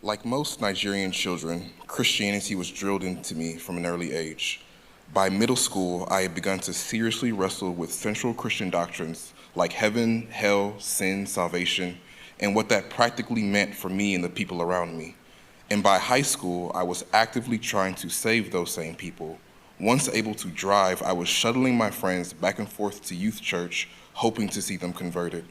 Like most Nigerian children, Christianity was drilled into me from an early age. By middle school, I had begun to seriously wrestle with central Christian doctrines like heaven, hell, sin, salvation, and what that practically meant for me and the people around me. And by high school, I was actively trying to save those same people. Once able to drive, I was shuttling my friends back and forth to youth church, hoping to see them converted.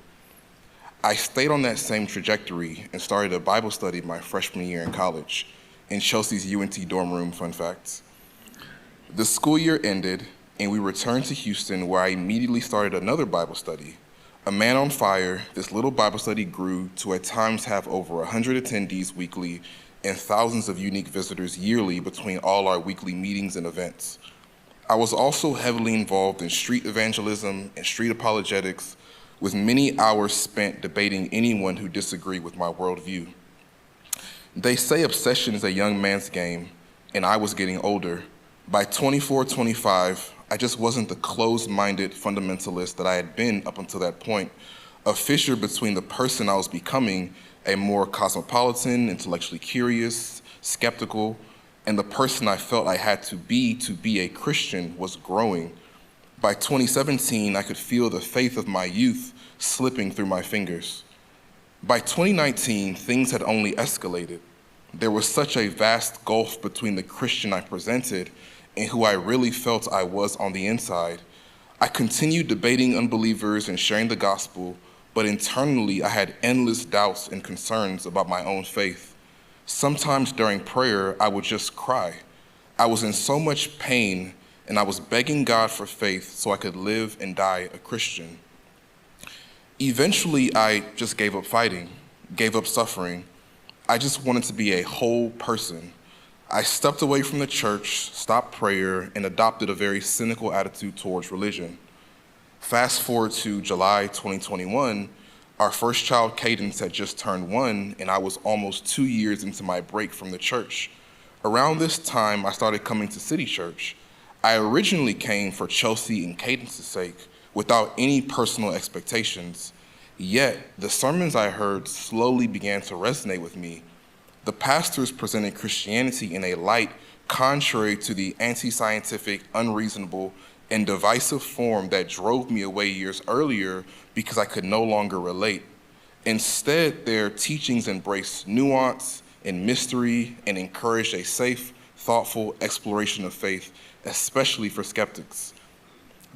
I stayed on that same trajectory and started a Bible study my freshman year in college in Chelsea's UNT dorm room, fun facts. The school year ended, and we returned to Houston, where I immediately started another Bible study. A man on fire, this little Bible study grew to at times have over 100 attendees weekly and thousands of unique visitors yearly between all our weekly meetings and events. I was also heavily involved in street evangelism and street apologetics, with many hours spent debating anyone who disagreed with my worldview. They say obsession is a young man's game, and I was getting older. By 24, 25, I just wasn't the closed-minded fundamentalist that I had been up until that point, a fissure between the person I was becoming, a more cosmopolitan, intellectually curious, skeptical, and the person I felt I had to be a Christian was growing. By 2017, I could feel the faith of my youth slipping through my fingers. By 2019, things had only escalated. There was such a vast gulf between the Christian I presented and who I really felt I was on the inside. I continued debating unbelievers and sharing the gospel, but internally I had endless doubts and concerns about my own faith. Sometimes during prayer, I would just cry. I was in so much pain, and I was begging God for faith so I could live and die a Christian. Eventually, I just gave up fighting, gave up suffering. I just wanted to be a whole person. I stepped away from the church, stopped prayer, and adopted a very cynical attitude towards religion. Fast forward to July 2021, our first child, Cadence, had just turned 1, and I was almost 2 years into my break from the church. Around this time, I started coming to City Church. I originally came for Chelsea and Cadence's sake, without any personal expectations. Yet, the sermons I heard slowly began to resonate with me. The pastors presented Christianity in a light contrary to the anti-scientific, unreasonable, and divisive form that drove me away years earlier because I could no longer relate. Instead, their teachings embraced nuance and mystery and encouraged a safe, thoughtful exploration of faith, especially for skeptics.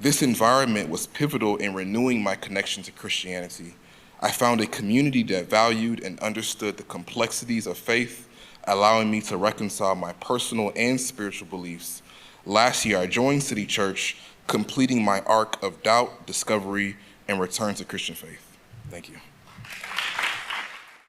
This environment was pivotal in renewing my connection to Christianity. I found a community that valued and understood the complexities of faith, allowing me to reconcile my personal and spiritual beliefs. Last year, I joined City Church, completing my arc of doubt, discovery, and return to Christian faith. Thank you.